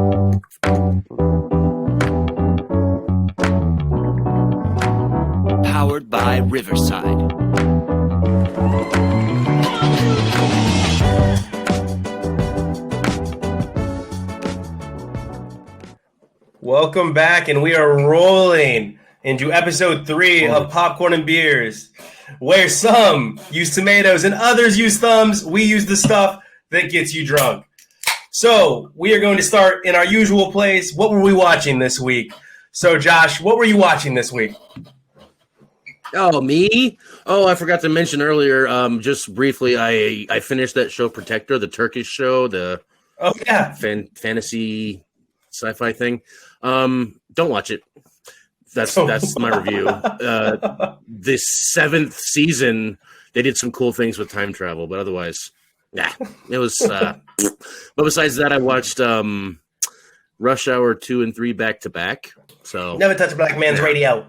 Powered by Riverside. Welcome back, and we are rolling into episode 3 of Popcorn and Beers, where some use tomatoes and others use thumbs. We use the stuff that gets you drunk. So we are going to start in our usual place. What were we watching this week? So, Josh, what were you watching this week? Oh, me? Oh, I forgot to mention earlier, just briefly, I finished that show Protector, the Turkish show, the fantasy sci-fi thing. Don't watch it. That's my review. This 7th season, they did some cool things with time travel, but otherwise, it was. But besides that, I watched Rush Hour 2 and 3 back to back. So Never Touch a Black Man's Radio.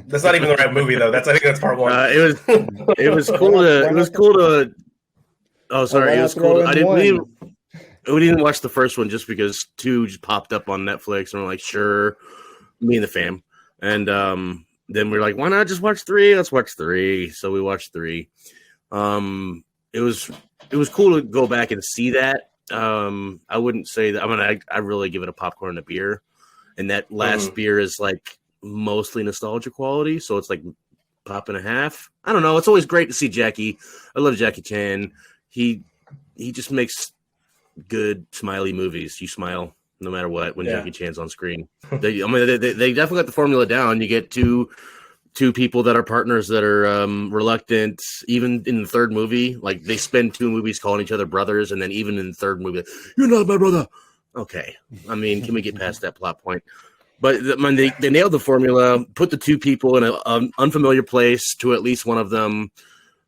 That's not even the right movie, though. I think that's part 1. It was cool to. Oh, sorry. It was cool. We didn't watch the first one just because 2 just popped up on Netflix, and we're like, sure, me and the fam. And then we're like, why not just watch 3? Let's watch 3. So we watched 3. It was cool to go back and see that. I wouldn't say that. I mean, I really give it a popcorn and a beer, and that last beer is like mostly nostalgia quality, so it's like pop and a half. I don't know. It's always great to see Jackie. I love Jackie Chan. He just makes good smiley movies. You smile no matter what when Jackie Chan's on screen. They definitely got the formula down. You get two people that are partners that are reluctant. Even in the third movie, like they spend 2 movies calling each other brothers, and then even in the third movie, you're not my brother. Okay, I mean, can we get past that plot point? But they nailed the formula. Put the 2 people in an unfamiliar place to at least one of them.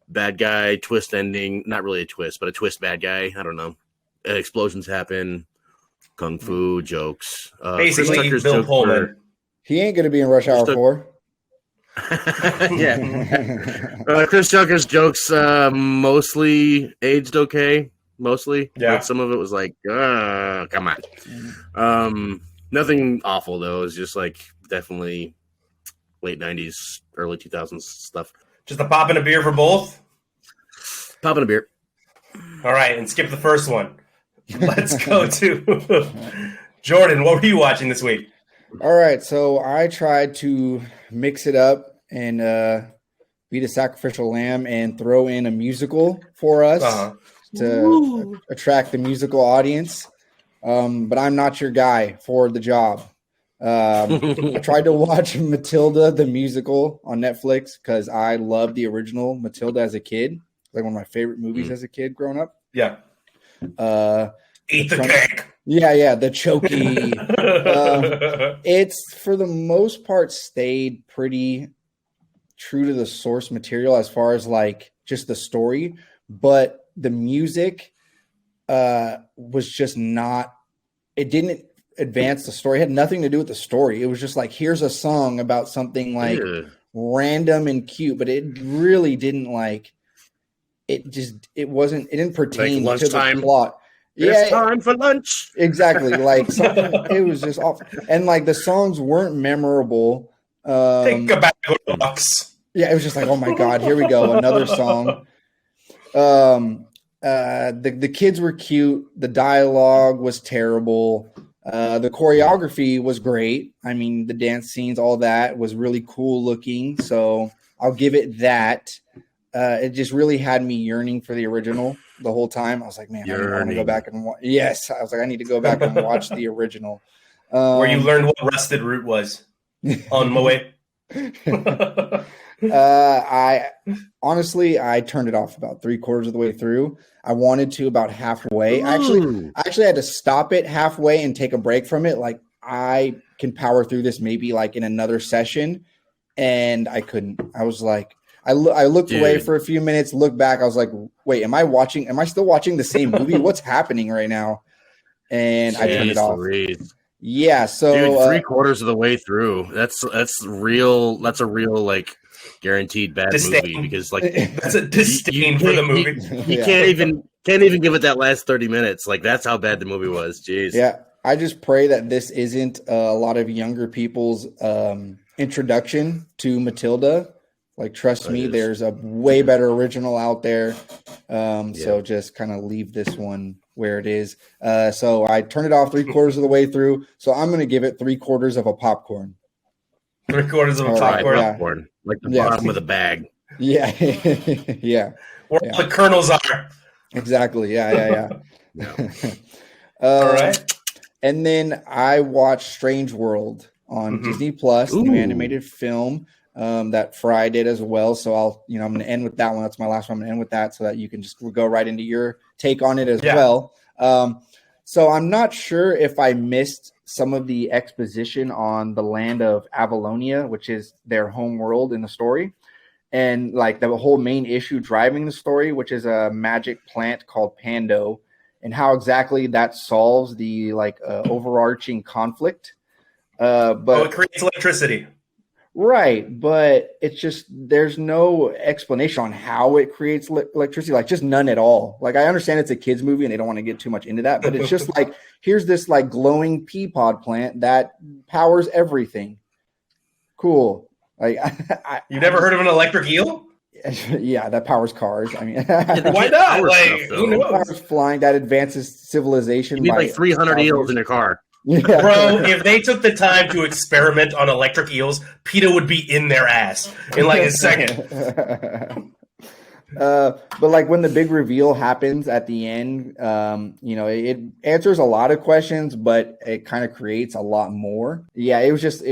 Bad guy, twist ending. Not really a twist, but a twist bad guy. I don't know. Explosions happen. Kung fu jokes. Basically, Bill Pullman. He ain't going to be in Rush Hour 4. Yeah. Chris Tucker's jokes mostly aged okay. Mostly. Yeah. But some of it was like, come on. Nothing awful, though. It was just like definitely late 90s, early 2000s stuff. Just a pop and a beer for both? Pop and a beer. All right, and skip the first one. Let's go to Jordan. What were you watching this week? All right, so I tried to mix it up and be the sacrificial lamb and throw in a musical for us to attract the musical audience. But I'm not your guy for the job. I tried to watch Matilda, the musical, on Netflix because I loved the original Matilda as a kid. Like one of my favorite movies as a kid growing up. Yeah. Eat the cake. Yeah, the chokey. It's, for the most part, stayed pretty true to the source material as far as, like, just the story. But the music was just not – it didn't advance the story. It had nothing to do with the story. It was just like, here's a song about something, like, random and cute. But it really didn't, like – it didn't pertain like to the plot. It's time for lunch. Exactly. Like something, it was just off. And like the songs weren't memorable. Think about the box. Yeah, it was just like, oh my God, here we go. Another song. The kids were cute. The dialogue was terrible. The choreography was great. I mean, the dance scenes, all that was really cool looking. So I'll give it that. It just really had me yearning for the original the whole time. I was like, man, I want to go back and watch. Yes, I was like, I need to go back and watch the original. Where you learned what rusted root was on Moe. I turned it off about 3/4 of the way through. I wanted to about halfway. I actually had to stop it halfway and take a break from it. Like, I can power through this maybe like in another session, and I couldn't. I was like, I looked away for a few minutes, looked back. I was like, wait, am I still watching the same movie? What's happening right now? And I turned it off. Yeah. So dude, 3/4 of the way through, that's real. That's a real, like, guaranteed bad movie, because like that's a disdain for the movie. You can't even give it that last 30 minutes. Like, that's how bad the movie was. Jeez. Yeah. I just pray that this isn't a lot of younger people's introduction to Matilda. Like, trust me, there's a way better original out there. So just kind of leave this one where it is. So I turned it off 3/4 of the way through. So I'm going to give it 3/4 of a popcorn. 3/4 of a popcorn. Like the bottom of the bag. Yeah. Yeah. Where all the kernels are. Exactly. Yeah. All right. And then I watched Strange World on Disney Plus, new animated film that Fry did as well. So I'm going to end with that one. That's my last one. I'm going to end with that so that you can just go right into your take on it as well. So I'm not sure if I missed some of the exposition on the land of Avalonia, which is their home world in the story. And like the whole main issue driving the story, which is a magic plant called Pando, and how exactly that solves the overarching conflict. But it creates electricity. Right, but it's just there's no explanation on how it creates electricity, like just none at all. Like I understand it's a kids movie and they don't want to get too much into that, but it's just like here's this like glowing pea pod plant that powers everything. Cool. Like you've never heard of an electric eel? Yeah, that powers cars. I mean, why not? Like who knows? Powers flying that advances civilization. You need like 300 eels in your car. Yeah. Bro, if they took the time to experiment on electric eels, PETA would be in their ass in like a second. But like when the big reveal happens at the end, it answers a lot of questions, but it kind of creates a lot more. Yeah, it was just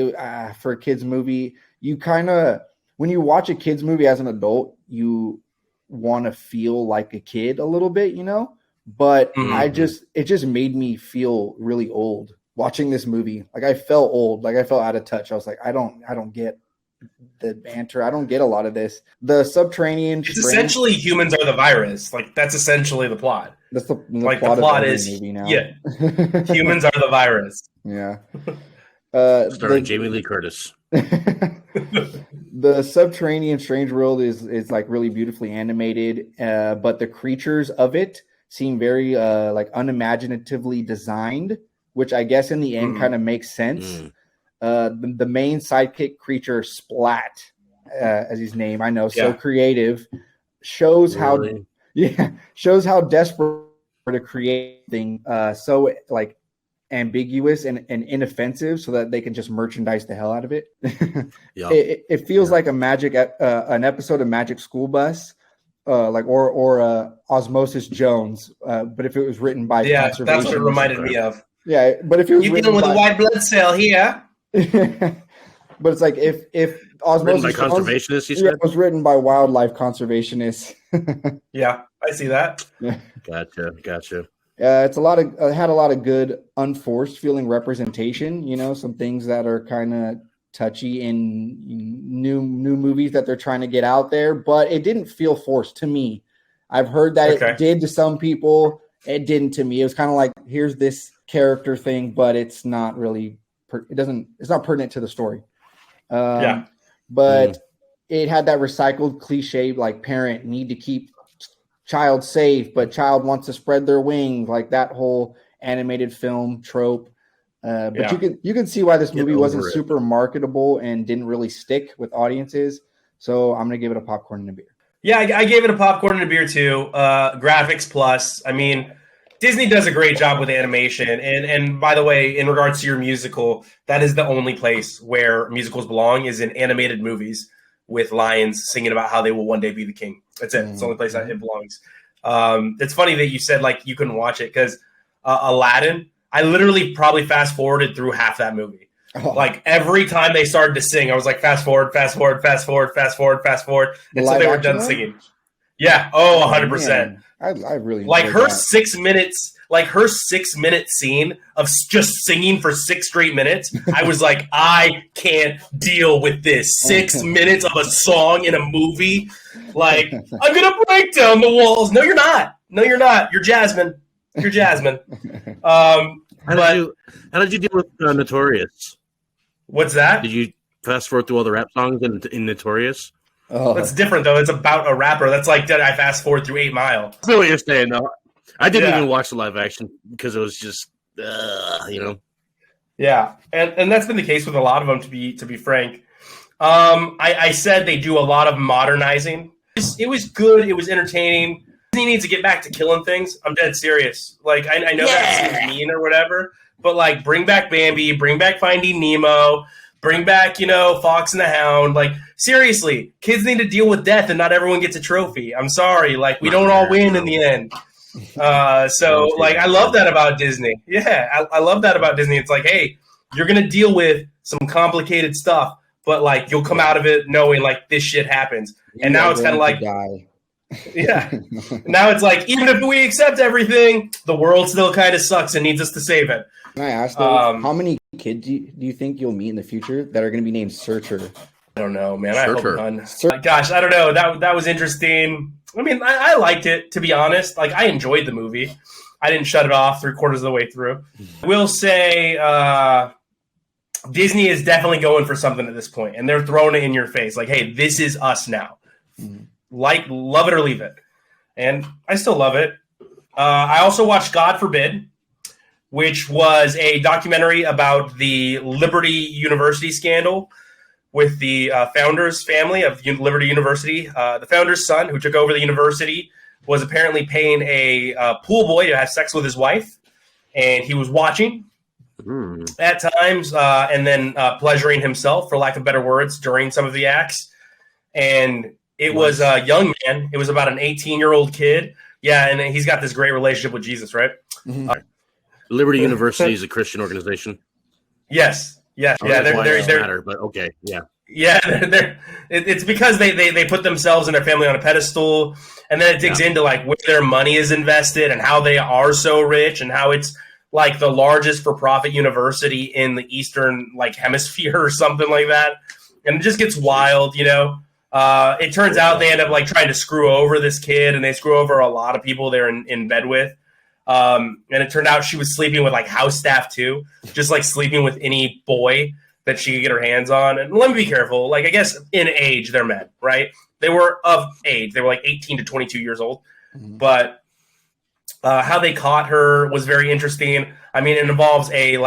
for a kids movie. You kind of when you watch a kids movie as an adult, you want to feel like a kid a little bit, But it just made me feel really old watching this movie. Like I felt old, like I felt out of touch. I was like, I don't get the banter. I don't get a lot of this. The subterranean. It's essentially humans are the virus. Like that's essentially the plot. That's the plot is movie now. Yeah, humans are the virus. Yeah. Starring Jamie Lee Curtis. The subterranean Strange World is like really beautifully animated, but the creatures of it seem very unimaginatively designed, which I guess in the end kind of makes sense. The main sidekick creature, Splat, as his name, I know, so creative, shows how desperate to create things so like ambiguous and inoffensive so that they can just merchandise the hell out of it. It feels like an episode of Magic School Bus, or Osmosis Jones, but if it was written by that's what it reminded me of. Yeah, but if it was you're dealing with a white blood cell here. But it's like if Osmosis written by conservationists, you said? It was written by wildlife conservationists. Yeah, I see that. Yeah. Gotcha. It's had a lot of good unforced feeling representation. Some things that are kind of touchy in new movies that they're trying to get out there, but it didn't feel forced to me. I've heard that it did to some people. It didn't to me. It was kind of like, here's this character thing, but it's not really. It's not pertinent to the story. But it had that recycled cliche, like parent need to keep child safe, but child wants to spread their wings, like that whole animated film trope. But you can see why this movie wasn't super marketable and didn't really stick with audiences. So I'm gonna give it a popcorn and a beer. Yeah, I gave it a popcorn and a beer too. Graphics plus. I mean, Disney does a great job with animation. And by the way, in regards to your musical, that is the only place where musicals belong is in animated movies with lions singing about how they will one day be the king. That's it. It's the only place that it belongs. It's funny that you said like you couldn't watch it because Aladdin, I literally probably fast forwarded through half that movie. Like every time they started to sing, I was like, fast forward. Until they were done singing. Yeah. 100%. I really like her 6 minutes, like her 6 minute scene of just singing for 6 straight minutes. I was like, I can't deal with this 6 minutes of a song in a movie. Like, I'm going to break down the walls. No, you're not. You're Jasmine. How did you deal with Notorious? What's that? Did you fast forward through all the rap songs in Notorious? That's different though. It's about a rapper. That's like did I fast forward through 8 Mile? I know what you're saying though. I didn't even watch the live action because it you know. Yeah, and that's been the case with a lot of them. To be frank, I said they do a lot of modernizing. It was good. It was entertaining. Disney needs to get back to killing things. I'm dead serious. Like I know that seems mean or whatever, but like bring back Bambi, bring back Finding Nemo, bring back Fox and the Hound. Like seriously, kids need to deal with death, and not everyone gets a trophy. I'm sorry, like we don't all win in the end. So like I love that about Disney. Yeah, I love that about Disney. It's like, hey, you're gonna deal with some complicated stuff, but like you'll come out of it knowing like this shit happens. And now it's kind of like, yeah. Now it's like even if we accept everything, the world still kind of sucks and needs us to save it. Can I ask though, how many kids do you think you'll meet in the future that are going to be named Searcher? I don't know, man. I hope none. Gosh, I don't know. That was interesting. I mean, I liked it, to be honest. Like, I enjoyed the movie. I didn't shut it off 3/4 of the way through. I will say Disney is definitely going for something at this point, and they're throwing it in your face. Like, hey, this is us now. Like, love it or leave it. And I still love it. I also watched God Forbid, which was a documentary about the Liberty University scandal with the founder's family of Liberty University. The founder's son, who took over the university, was apparently paying a pool boy to have sex with his wife, and he was watching at times, and then pleasuring himself, for lack of better words, during some of the acts. And it was a young man. It was about an 18-year-old kid. Yeah, and he's got this great relationship with Jesus, right? Liberty University is a Christian organization. Yes. Yeah, they're matter, but okay, yeah. Yeah, it's because they put themselves and their family on a pedestal, and then it digs into like where their money is invested and how they are so rich and how it's like the largest for-profit university in the Eastern like hemisphere or something like that, and it just gets wild, It turns out they end up like trying to screw over this kid, and they screw over a lot of people they're in bed with. And it turned out she was sleeping with like house staff too, just like sleeping with any boy that she could get her hands on. And let me be careful. Like, I guess in age, they're men, right? They were of age. They were like 18 to 22 years old. But how they caught her was very interesting. I mean, it involves a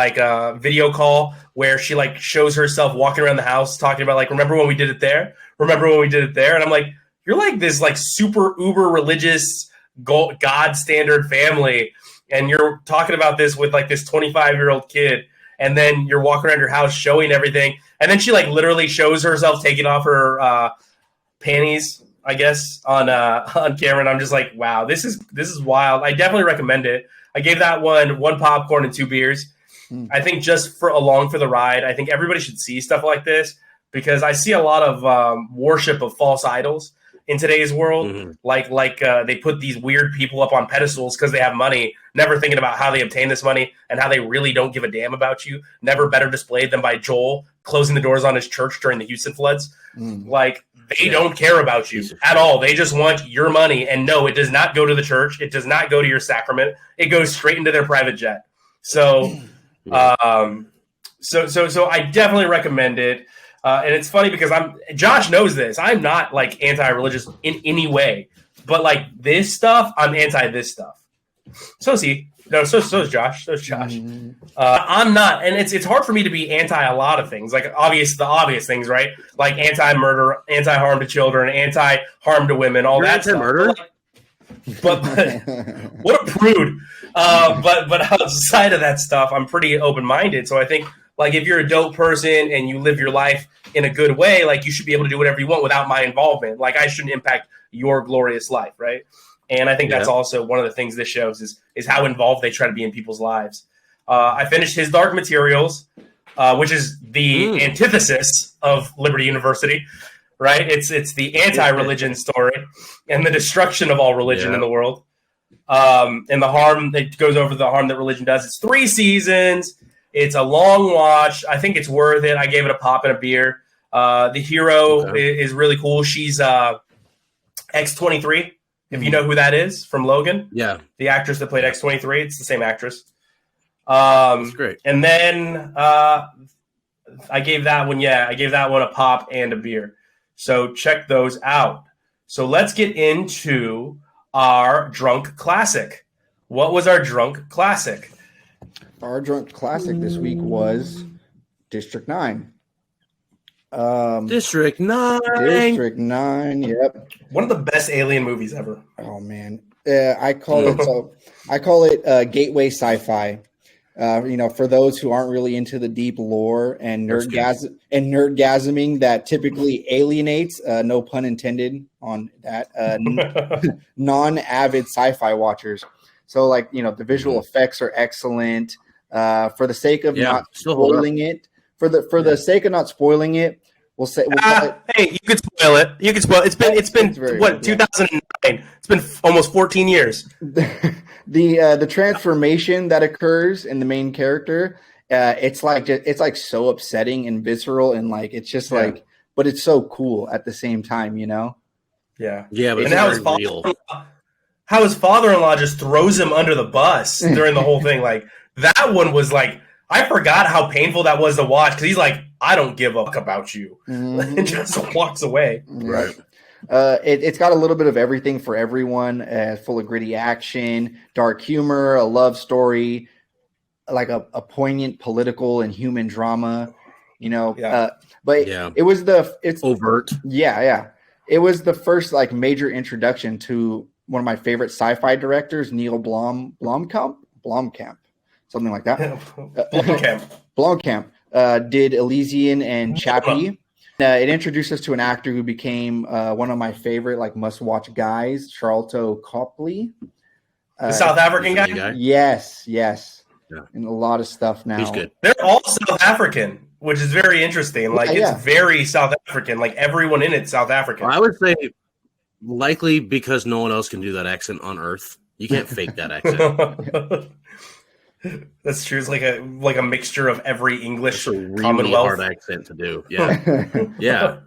video call where she like shows herself walking around the house talking about like, remember when we did it there? Remember when we did it there? And I'm like, you're like this like super uber religious God standard family, and you're talking about this with like this 25-year-old kid, and then you're walking around your house showing everything, and then she like literally shows herself taking off her panties, I guess, on camera, and I'm just like, wow, this is wild. I definitely recommend it. I gave that one popcorn and 2 beers. I think just for along for the ride. I think everybody should see stuff like this, because I see a lot of worship of false idols in today's world. Like they put these weird people up on pedestals because they have money, never thinking about how they obtain this money and how they really don't give a damn about you. Never better displayed than by Joel closing the doors on his church during the Houston floods. Like, they don't care about you at all. They just want your money. And no, it does not go to the church. It does not go to your sacrament. It goes straight into their private jet. So, so I definitely recommend it. And it's funny because Josh knows this. I'm not like anti-religious in any way, but like this stuff, I'm anti this stuff. So is he. No, so is Josh. So is Josh. I'm not, and it's hard for me to be anti a lot of things, like the obvious things, right? Like anti-murder, anti-harm to children, anti-harm to women, all that anti-murder? Stuff. But what a prude. But outside of that stuff, I'm pretty open-minded. So I think, like, if you're a dope person and you live your life in a good way, like, you should be able to do whatever you want without my involvement. Like, I shouldn't impact your glorious life, right? And I think that's also one of the things this shows is how involved they try to be in people's lives. I finished His Dark Materials, which is the antithesis of Liberty University, right? It's the anti-religion story and the destruction of all religion in the world, and the harm that goes over the harm that religion does. It's 3 seasons. It's a long watch. I think it's worth it. I gave it a pop and a beer. The hero is really cool. She's X-23. If you know who that is from Logan. Yeah. The actress that played X-23. It's the same actress. That's great. And then I gave that one a pop and a beer. So check those out. So let's get into our drunk classic. What was our drunk classic? our drunk classic this week was District 9. District 9. District 9. Yep. One of the best alien movies ever. Oh man, I call it gateway sci-fi. For those who aren't really into the deep lore and nerdgasming that typically alienates, no pun intended on that, non-avid sci-fi watchers. So the visual effects are excellent. For the sake of not spoiling it, for the sake of not spoiling it, we'll call it. Hey, you could spoil it. You could spoil it. It's been what, 2009? It's been almost 14 years. The transformation that occurs in the main character, it's like so upsetting and visceral, and it's just but it's so cool at the same time, Yeah, but and how his father-in-law just throws him under the bus during the whole thing. That one was I forgot how painful that was to watch, because he's like, I don't give a fuck about you, and just walks away. Right. It's got a little bit of everything for everyone, full of gritty action, dark humor, a love story, a poignant political and human drama, but it was it's overt. Yeah. It was the first major introduction to one of my favorite sci-fi directors, Neil Blomkamp, something like that. Blomkamp did Elysian and Chappie. It introduced us to an actor who became one of my favorite must-watch guys, Charlton Copley. The South African guy? Yes. Yeah. And a lot of stuff now. He's good. They're all South African, which is very interesting. It's very South African. Everyone in it's South African. I would say likely because no one else can do that accent on Earth. You can't fake that accent. That's true. It's like a mixture of every English really Commonwealth hard accent to do. Yeah, yeah.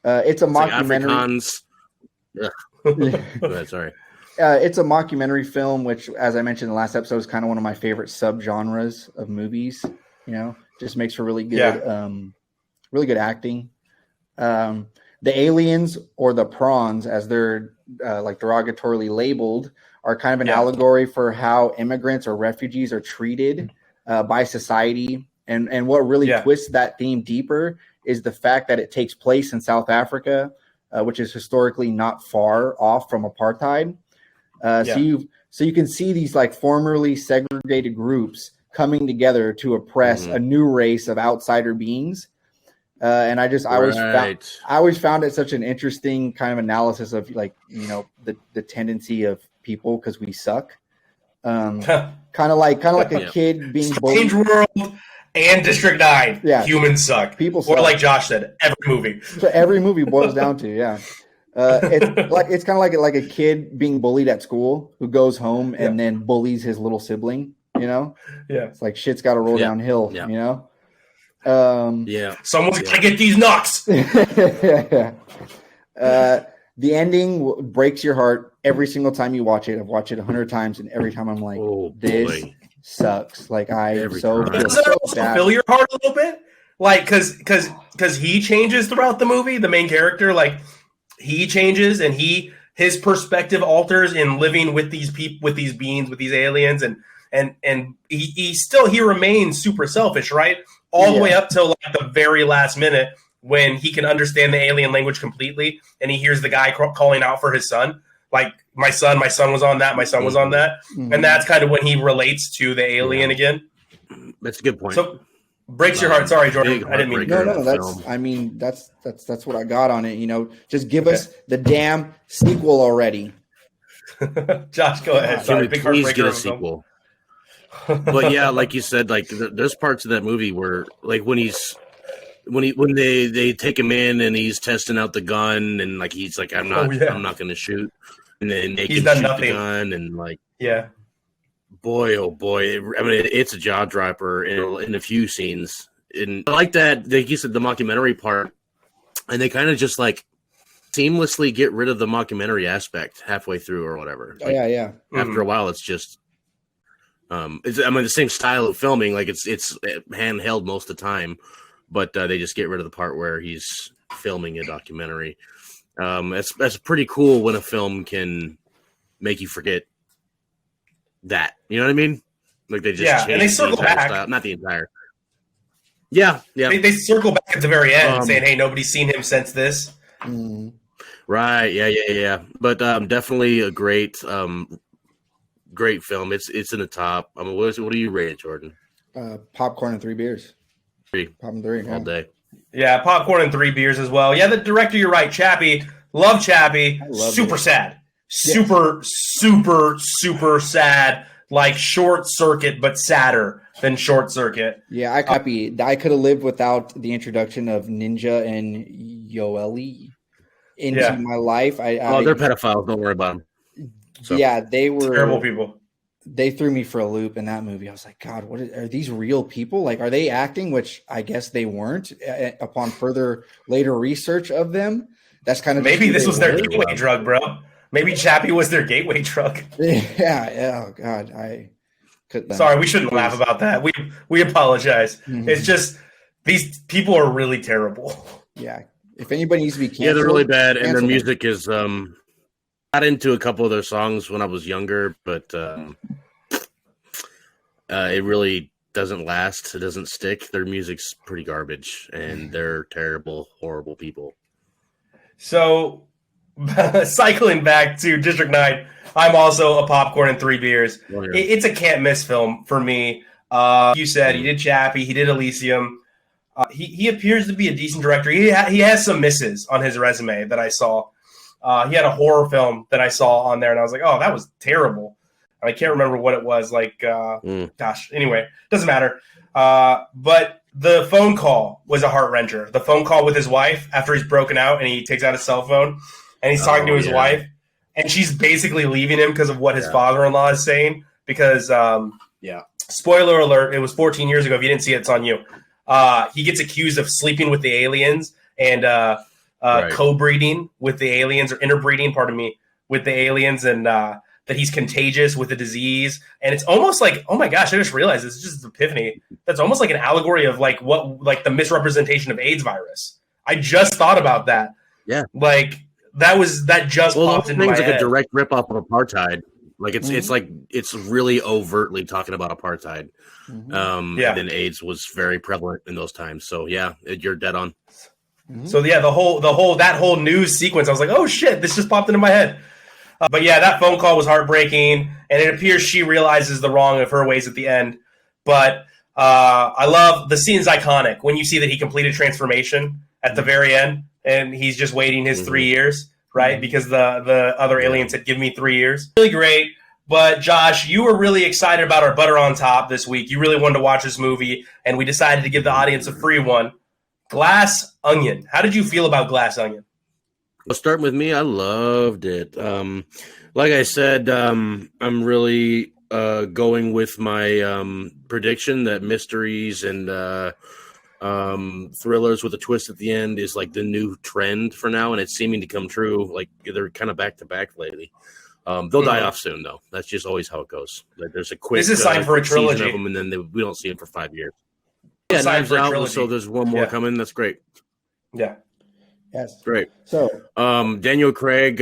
It's a mockumentary. Go ahead, sorry. It's a mockumentary film, which, as I mentioned in the last episode, is kind of one of my favorite subgenres of movies. Just makes for really good, really good acting. The aliens, or the prawns, as they're derogatorily labeled, are kind of an allegory for how immigrants or refugees are treated by society. And what really twists that theme deeper is the fact that it takes place in South Africa, which is historically not far off from apartheid. So you can see these like formerly segregated groups coming together to oppress a new race of outsider beings. And I always found it such an interesting kind of analysis of the tendency of people, because we suck. Kind of like a kid being bullied. Strange World and District 9. Yeah. Humans suck. People suck. Or like Josh said, every movie. So every movie boils down to, it's kind of like a kid being bullied at school who goes home and then bullies his little sibling, Yeah. It's like shit's got to roll downhill, Someone's got to get these knocks. The ending breaks your heart every single time you watch it. I've watched it 100 times, and every time I'm like, this sucks. Like Doesn't it also fill your heart a little bit? Because he changes throughout the movie. The main character, he changes, and his perspective alters in living with these people, with these beings, with these aliens, and he remains super selfish, right? All the way up till the very last minute, when he can understand the alien language completely, and he hears the guy calling out for his son, like, my son was on that, my son was on that. And that's kind of when he relates to the alien again. That's a good point. So, breaks your heart. Sorry, Jordan. I didn't mean to. That's what I got on it. Just give us the damn sequel already. Josh, go ahead. Sorry, big please get a sequel. But yeah, like you said, there's parts of that movie where, when they take him in and he's testing out the gun, and he's like, I'm not going to shoot, and then they can shoot the gun, and boy, oh boy, I mean, it's a jaw dropper in a few scenes, and I like that. Like you said, the mockumentary part, and they kind of just seamlessly get rid of the mockumentary aspect halfway through or whatever. After a while, it's just. The same style of filming, it's handheld most of the time, but they just get rid of the part where he's filming a documentary. That's pretty cool when a film can make you forget that. You know what I mean? Like they just and they changed the circle entire back. style. Not the entire. Yeah. They circle back at the very end, saying, "Hey, nobody's seen him since this." Right. Yeah. But definitely a great great film. It's in the top. I mean, what do you rate it, Jordan? Popcorn and 3 beers. 3. Popcorn 3 All day. Yeah, popcorn and 3 beers as well. Yeah, the director, you're right, Chappie. Love Chappie. Super sad. Super sad. Like Short Circuit, but sadder than Short Circuit. Yeah, I could have lived without the introduction of Ninja and Yoeli into my life. They're pedophiles. Don't worry about them. So. Yeah, they were terrible people. They threw me for a loop in that movie. I was like, God, are these real people? Like, are they acting? Which I guess they weren't. Upon later research of them, that's kind of maybe this was their gateway drug, bro. Maybe Chappie was their gateway drug. Yeah. Oh God, Sorry, we shouldn't laugh about that. We apologize. Mm-hmm. It's just these people are really terrible. Yeah. If anybody needs to be canceled, they're really bad, and their music is got into a couple of their songs when I was younger, but it really doesn't last. It doesn't stick. Their music's pretty garbage, and they're terrible, horrible people. So, cycling back to District 9, I'm also a popcorn and 3 beers. It's a can't miss film for me. You said he did Chappie, he did Elysium. He appears to be a decent director. He has some misses on his resume that I saw. He had a horror film that I saw on there, and I was like, oh, that was terrible. I can't remember what it was. Gosh, anyway, doesn't matter. But the phone call was a heart-wrencher. The phone call with his wife after he's broken out, and he takes out his cell phone, and he's talking to his wife, and she's basically leaving him because of what his father-in-law is saying. Because, spoiler alert, it was 14 years ago. If you didn't see it, it's on you. He gets accused of sleeping with the aliens and co-breeding with the aliens, or interbreeding, with the aliens, and that he's contagious with a disease. And it's almost like, oh my gosh, I just realized this is just an epiphany. That's almost like an allegory of the misrepresentation of AIDS virus. I just thought about that. Yeah. That just popped into my head. It's like a direct ripoff of apartheid. It's really overtly talking about apartheid. Mm-hmm. And AIDS was very prevalent in those times. So you're dead on. Mm-hmm. So that whole news sequence, I was like, oh shit, this just popped into my head. But that phone call was heartbreaking, and it appears she realizes the wrong of her ways at the end. But I love the scene's iconic when you see that he completed transformation at the very end, and he's just waiting his 3 years, right? Mm-hmm. Because the other aliens had given me 3 years. Really great. But Josh, you were really excited about our Butter on Top this week. You really wanted to watch this movie, and we decided to give the audience a free one. Glass Onion. How did you feel about Glass Onion? Well, starting with me, I loved it. Like I said, I'm really going with my prediction that mysteries and thrillers with a twist at the end is like the new trend for now, and it's seeming to come true. Like they're kind of back to back lately. They'll die off soon, though. That's just always how it goes. Like there's a quick. This is a sign for a trilogy of them, and then we don't see them for 5 years. Yeah, Knives Out. So there's one more coming. That's great. Yeah. Yes. Great. So, Daniel Craig,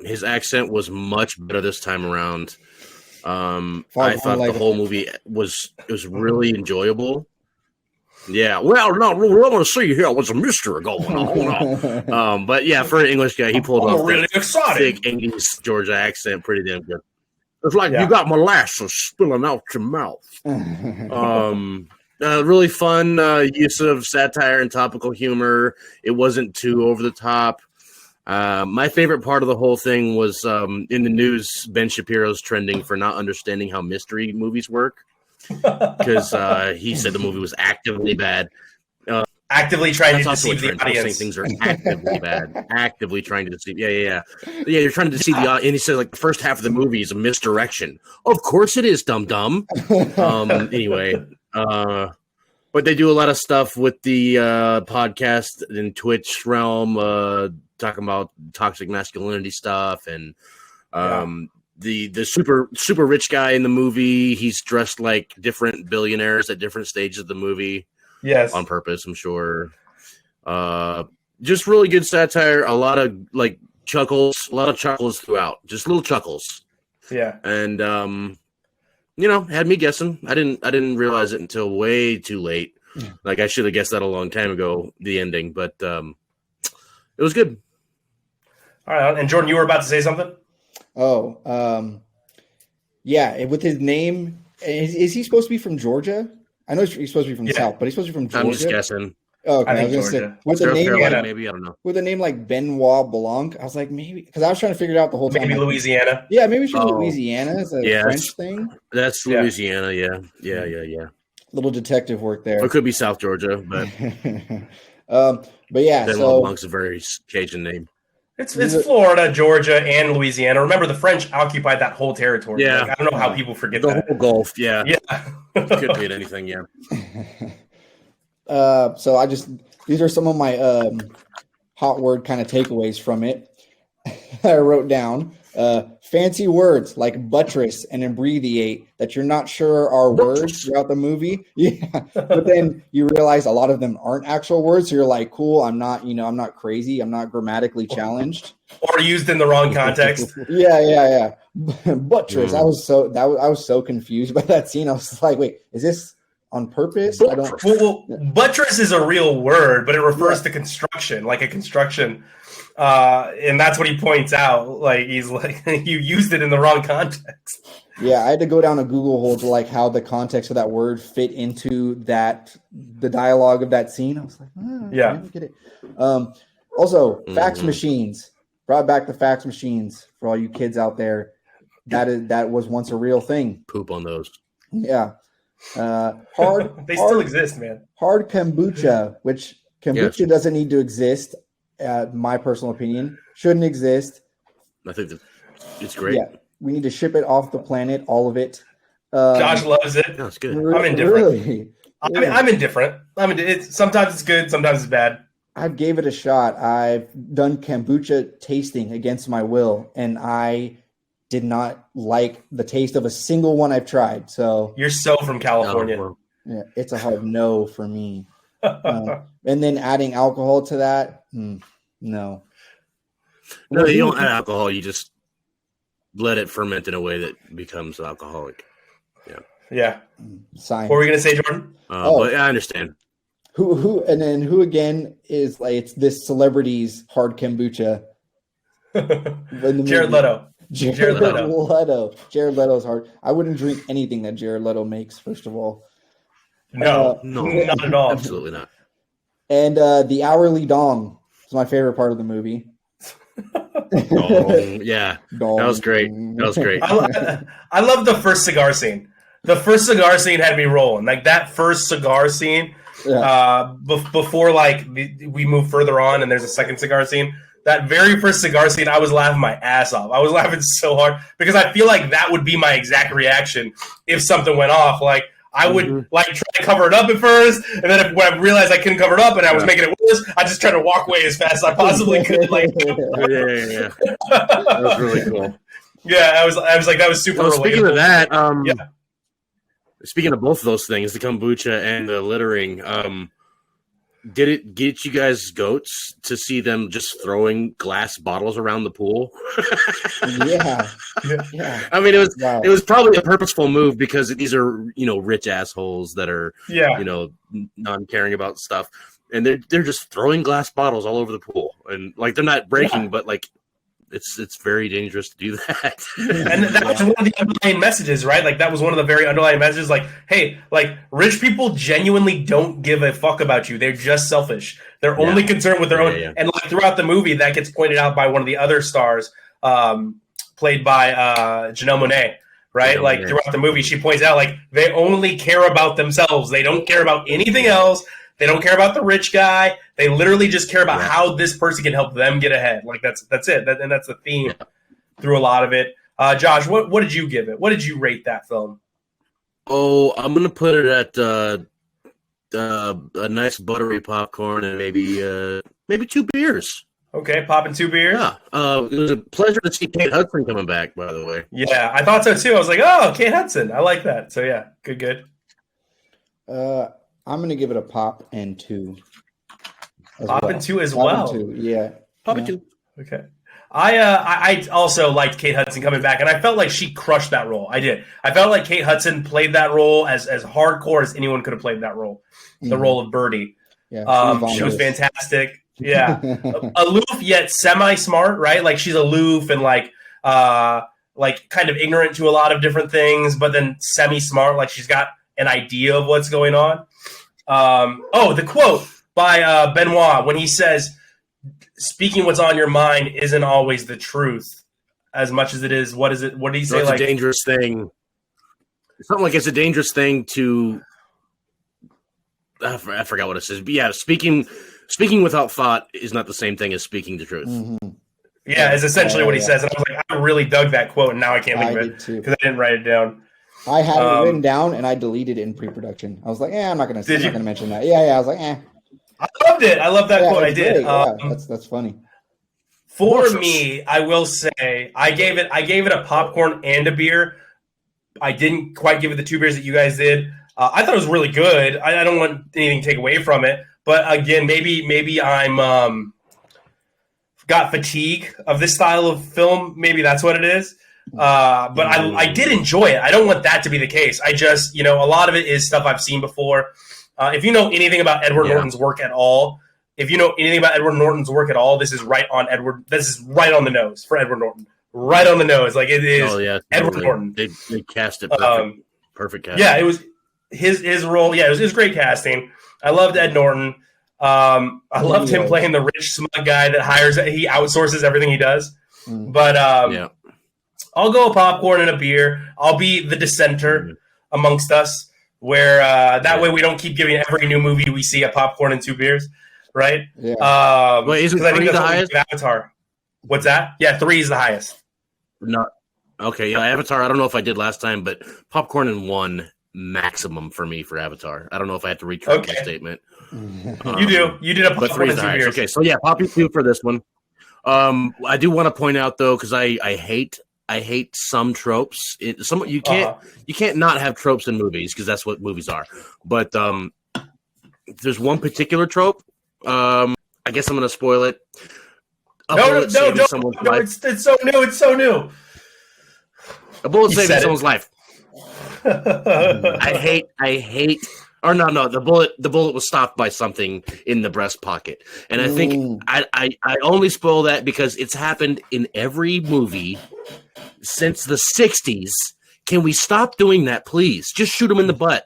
his accent was much better this time around. I thought the whole movie was really enjoyable. Yeah. Well, no, what I want to see here was a mystery going on. But for an English guy, he pulled off really thick 80s Georgia accent pretty damn good. It's like you got molasses spilling out your mouth. Really fun use of satire and topical humor. It wasn't too over the top. My favorite part of the whole thing was in the news, Ben Shapiro's trending for not understanding how mystery movies work because he said the movie was actively bad. Actively trying to deceive the audience. Saying things are actively bad. Actively trying to deceive. Yeah. You're trying to deceive the audience. And he said, the first half of the movie is a misdirection. Of course it is, dum-dum. Anyway. But they do a lot of stuff with the podcast and Twitch realm, talking about toxic masculinity stuff, and the super rich guy in the movie. He's dressed like different billionaires at different stages of the movie. Yes, on purpose, I'm sure. Just really good satire. A lot of chuckles. A lot of chuckles throughout. Just little chuckles. Yeah, and had me guessing. I didn't realize it until way too late. Like, I should have guessed that a long time ago, the ending, but it was good. All right, and Jordan, you were about to say something? Oh, yeah, with his name, is he supposed to be from Georgia? I know he's supposed to be from the South, but he's supposed to be from Georgia. I'm just guessing. Oh, okay. I think was gonna Georgia. say, with a name Carolina, maybe, I don't know. with a name like Benoit Blanc, I was like, maybe, because I was trying to figure it out the whole time. Maybe like, Louisiana. Yeah, maybe it's from Louisiana. It's a French thing. That's Louisiana, yeah. Little detective work there. Or it could be South Georgia, but but yeah, Benoit Blanc's a very Cajun name. It's Florida, Georgia, and Louisiana. Remember, the French occupied that whole territory. Yeah. Like, I don't know how people forget The that. whole Gulf, yeah. Yeah. Could be anything, yeah. So these are some of my hot word kind of takeaways from it. I wrote down fancy words like buttress and abbreviate that you're not sure are words throughout the movie. Yeah, but then you realize a lot of them aren't actual words. So you're like, cool, I'm not crazy. I'm not grammatically challenged. Or used in the wrong context. Yeah. Buttress. I was so confused by that scene. I was like, wait, is this on purpose? I don't. Well, buttress is a real word, but it refers to construction, like a construction. And that's what he points out. Like, he's like, you used it in the wrong context. Yeah, I had to go down a Google hole to like how the context of that word fit into the dialogue of that scene. I was like, I didn't get it. Also, fax machines. Brought back the fax machines for all you kids out there. That was once a real thing. Poop on those. Yeah. They still exist, man. Hard kombucha, which kombucha doesn't need to exist. My personal opinion, shouldn't exist. I think that it's great. Yeah, we need to ship it off the planet, all of it. Josh loves it. Yeah, it's good. I'm indifferent. Really? I'm indifferent. Sometimes it's good, sometimes it's bad. I gave it a shot. I've done kombucha tasting against my will, and I did not like the taste of a single one I've tried. So You're so from California. yeah, it's a hard no for me. And then adding alcohol to that, no. No, you don't add alcohol. You just let it ferment in a way that becomes alcoholic. Yeah. Science. What were we gonna say, Jordan? But I understand. Who again is like, it's this celebrity's hard kombucha? Jared Leto. Jared Leto. Jared Leto's hard. I wouldn't drink anything that Jared Leto makes, first of all. No, not at all. Absolutely not. And the hourly dong is my favorite part of the movie. Yeah, that was great. I love the first cigar scene. The first cigar scene had me rolling. Like, that first cigar scene, before like we move further on and there's a second cigar scene. That very first cigar scene, I was laughing my ass off. I was laughing so hard because I feel like that would be my exact reaction if something went off. Like, I would like try to cover it up at first, and then when I realized I couldn't cover it up and I was making it worse, I just tried to walk away as fast as I possibly could. Like, yeah. That was really cool. Yeah, I was like, that was super relatable. Speaking of that, speaking of both of those things, the kombucha and the littering, did it get you guys goats to see them just throwing glass bottles around the pool? Yeah. I mean, it was probably a purposeful move because these are, rich assholes that are, non-caring about stuff. And they're just throwing glass bottles all over the pool. And like, they're not breaking, but like, it's very dangerous to do that. And that was one of the underlying messages, right? Like, that was one of the very underlying messages. Like, hey, like, rich people genuinely don't give a fuck about you. They're just selfish. They're only concerned with their own. Yeah. And like, throughout the movie, that gets pointed out by one of the other stars, played by Janelle Monáe, right? Like, throughout the movie, she points out, like, they only care about themselves. They don't care about anything else. They don't care about the rich guy. They literally just care about how this person can help them get ahead. Like, that's it. And that's the theme through a lot of it. Josh, what did you give it? What did you rate that film? Oh, I'm going to put it at a nice buttery popcorn and maybe 2 beers. Okay, popping 2 beers. Yeah, it was a pleasure to see Kate Hudson coming back, by the way. Yeah, I thought so too. I was like, oh, Kate Hudson. I like that. So yeah, good. I'm going to give it a pop and 2. Pop and 2 as well. And 2, yeah. Pop and 2. Okay. I also liked Kate Hudson coming back, and I felt like she crushed that role. I did. I felt like Kate Hudson played that role as hardcore as anyone could have played that role. The role of Birdie. Yeah, she was fantastic. Yeah, aloof yet semi-smart, right? Like she's aloof and like kind of ignorant to a lot of different things, but then semi-smart. Like she's got an idea of what's going on. The quote by Benoit when he says, "Speaking what's on your mind isn't always the truth, as much as it is." What is it? What did he say? It's a dangerous thing. Something like it's a dangerous thing to. I forgot what it says. But yeah, speaking without thought is not the same thing as speaking the truth. Mm-hmm. Yeah, is essentially what he says. And I was like, I really dug that quote, and now I can't leave it because I didn't write it down. I had it written down, and I deleted it in pre-production. I was like, I'm not going to mention that. Yeah, I was like, I loved it. I love that quote. I did. That's funny. For me, I will say I gave it a popcorn and a beer. I didn't quite give it the 2 beers that you guys did. I thought it was really good. I don't want anything to take away from it. But again, maybe I'm got fatigue of this style of film. Maybe that's what it is. But I did enjoy it. I don't want that to be the case. I just, a lot of it is stuff I've seen before. If you know anything about Edward Norton's work at all, this is right on Edward. This is right on the nose for Edward Norton. Right on the nose. Like it is Edward Norton. They cast it perfect casting. Yeah, it was his role. Yeah, it was great casting. I loved Ed Norton. I loved him playing the rich smug guy that he outsources everything he does. But I'll go a popcorn and a beer. I'll be the dissenter amongst us, where that way we don't keep giving every new movie we see a popcorn and 2 beers, right? Yeah. Wait, isn't 3 the highest? Avatar. What's that? Yeah, 3 is the highest. Not okay. Yeah, Avatar. I don't know if I did last time, but popcorn and 1 maximum for me for Avatar. I don't know if I have to retract my statement. You do. You did a popcorn and 2 beers. Okay, so yeah, Poppy 2 for this one. I do want to point out though, because I hate some tropes. You can't not have tropes in movies because that's what movies are. But there's one particular trope. I guess I'm going to spoil it. No, it's so new. It's so new. A bullet saving someone's life. I hate. Or no. The bullet was stopped by something in the breast pocket, and I think I only spoil that because it's happened in every movie since the 60s. Can we stop doing that, please? Just shoot him in the butt.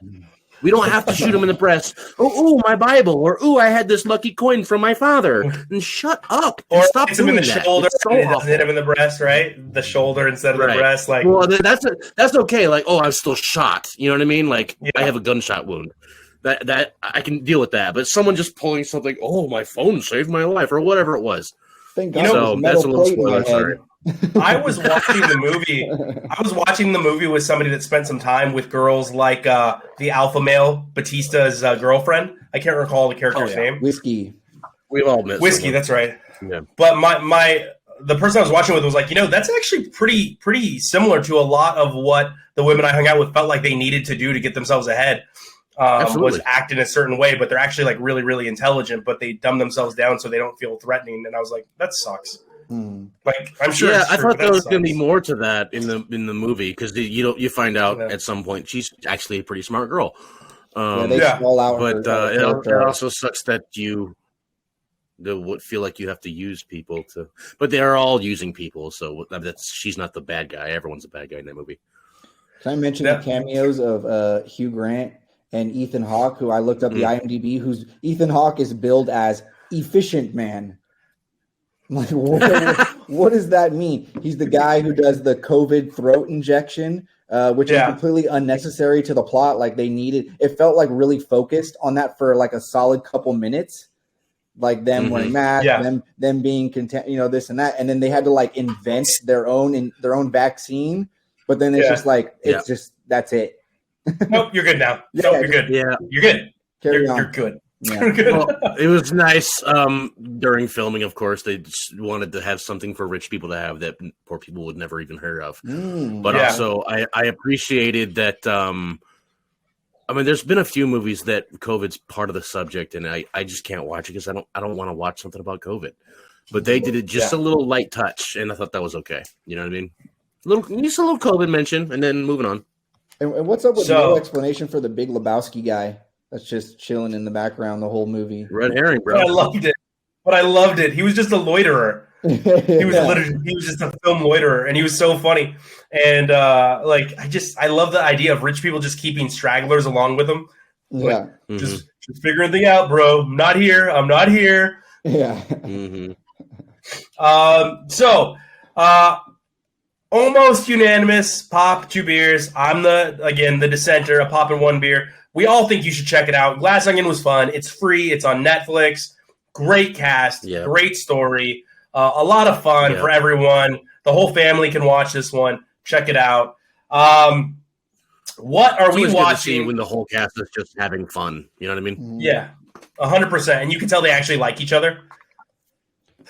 We don't have to shoot him in the breast. Oh, my Bible, or I had this lucky coin from my father. And shut up. Or stop hits him in the shoulder. So it doesn't hit him in the breast, right? The shoulder instead of the breast. Like, well, that's okay. Like, I'm still shot. You know what I mean? Like, I have a gunshot wound. That I can deal with that. But someone just pulling something. Oh, my phone saved my life, or whatever it was. Thank God. So that's a little spoiler. Sorry. I was watching the movie with somebody that spent some time with girls like the alpha male Batista's girlfriend. I can't recall the character's name. Whiskey. We've all met Whiskey. That's right. Yeah. But the person I was watching with was like, that's actually pretty similar to a lot of what the women I hung out with felt like they needed to do to get themselves ahead. Was act in a certain way, but they're actually like really, really intelligent, but they dumb themselves down so they don't feel threatening. And I was like, that sucks. Like, I'm sure. Yeah, I thought there was going to be more to that in the movie because you find out at some point she's actually a pretty smart girl. They fall out, but it also sucks that you feel like you have to use people to. But they're all using people, so she's not the bad guy. Everyone's a bad guy in that movie. Can I mention the cameos of Hugh Grant and Ethan Hawke, who I looked up the IMDb? Who's Ethan Hawke is billed as Efficient Man. Like, what does that mean? He's the guy who does the COVID throat injection, which is completely unnecessary to the plot. Like they needed, it felt like really focused on that for like a solid couple minutes, like them wearing masks, them being content, this and that, and then they had to like invent their own vaccine. But then it's just like just that's it. Nope, you're good now. Nope, you're good. Yeah, you're good. You're good. Yeah. Well, it was nice during filming. Of course, they just wanted to have something for rich people to have that poor people would never even hear of. But also, I appreciated that. There's been a few movies that COVID's part of the subject, and I just can't watch it because I don't want to watch something about COVID. but they did it just a little light touch, and I thought that was okay. You know what I mean? Just a little COVID mention, and then moving on. And what's up with no explanation for the Big Lebowski guy that's just chilling in the background the whole movie? Red herring, bro. I loved it. He was just a loiterer. He was just a film loiterer, and he was so funny. And I love the idea of rich people just keeping stragglers along with them. Yeah, just figuring things out, bro. I'm not here. Yeah. Mm-hmm. Almost unanimous. Pop 2 beers. I'm the dissenter. A pop and 1 beer. We all think you should check it out. Glass Onion was fun. It's free. It's on Netflix. Great cast. Yep. Great story. A lot of fun for everyone. The whole family can watch this one. Check it out. What are we watching when the whole cast is just having fun? You know what I mean? Yeah, 100%. And you can tell they actually like each other.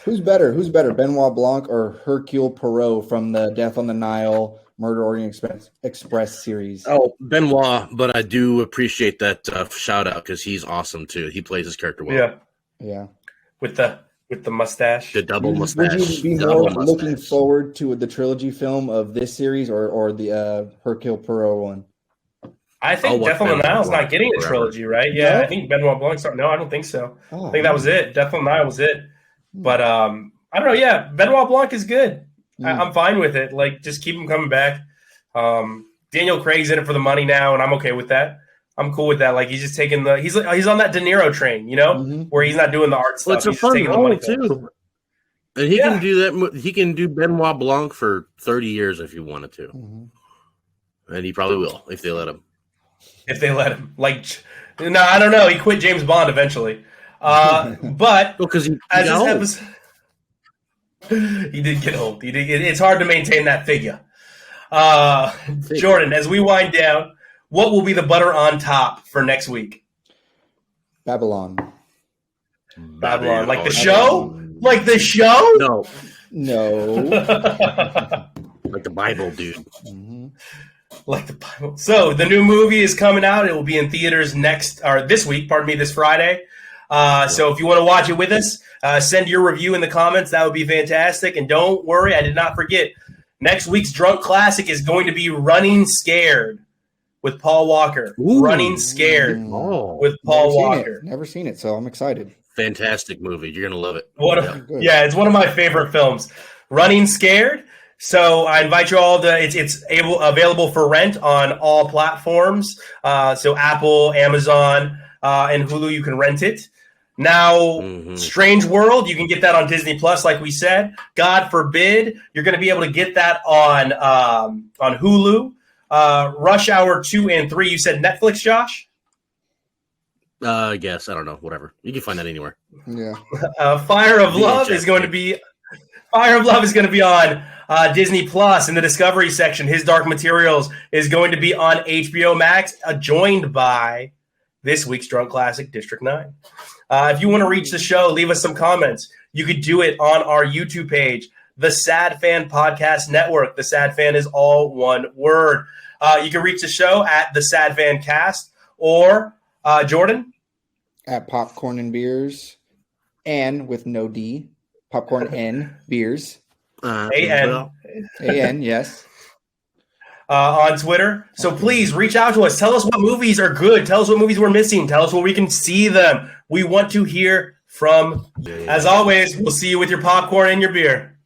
Who's better, Benoit Blanc or Hercule Poirot from the Death on the Nile, Murder Orient Express series? Oh, Benoit, but I do appreciate that shout out because he's awesome too. He plays his character well. Yeah. With the mustache, the double mustache. Would you be more looking forward to the trilogy film of this series or the Hercule Poirot one? I think Death on the Nile is not getting a trilogy, right? Yeah, I think Benoit Blanc's. No, I don't think so. I think that was it. Death on the Nile was it. But I don't know. Yeah, Benoit Blanc is good. I'm fine with it. Like, just keep him coming back. Daniel Craig's in it for the money now, and I'm okay with that. I'm cool with that. Like, he's just taking he's on that De Niro train, you know, where he's not doing the art stuff. Well, it's a fun role too. And he can do that. He can do Benoit Blanc for 30 years if he wanted to, and he probably will if they let him. If they let him, no, I don't know. He quit James Bond eventually, but because he did get old. It's hard to maintain that figure. Jordan, as we wind down, what will be the butter on top for next week? Babylon, like the show, like the show. No, like the Bible, dude. Like the Bible. So the new movie is coming out. It will be in theaters this week. Pardon me, this Friday. So if you want to watch it with us, send your review in the comments. That would be fantastic. And don't worry, I did not forget. Next week's Drunk Classic is going to be Running Scared with Paul Walker. Ooh. Running Scared with Paul Walker. Never seen it, so I'm excited. Fantastic movie. You're gonna love it. It's one of my favorite films. Running Scared. So I invite you all to. It's available for rent on all platforms. So Apple, Amazon, and Hulu. You can rent it. Now, Strange World, you can get that on Disney Plus, like we said. God forbid you're going to be able to get that on Hulu. Rush Hour 2 and 3. You said Netflix, Josh? I guess I don't know. Whatever. You can find that anywhere. Yeah. Fire of Love is going to be on Disney Plus in the Discovery section. His Dark Materials is going to be on HBO Max, joined by this week's Drunk Classic, District 9. If you want to reach the show, leave us some comments. You could do it on our YouTube page, the Sad Fan Podcast Network. The Sad Fan is all one word. You can reach the show at the Sad Fan Cast or Jordan at Popcorn and Beers, and with no D, Popcorn and Beers. A-N, yes. On Twitter. So please reach out to us. Tell us what movies are good. Tell us what movies we're missing. Tell us where we can see them. We want to hear from. As always, we'll see you with your popcorn and your beer.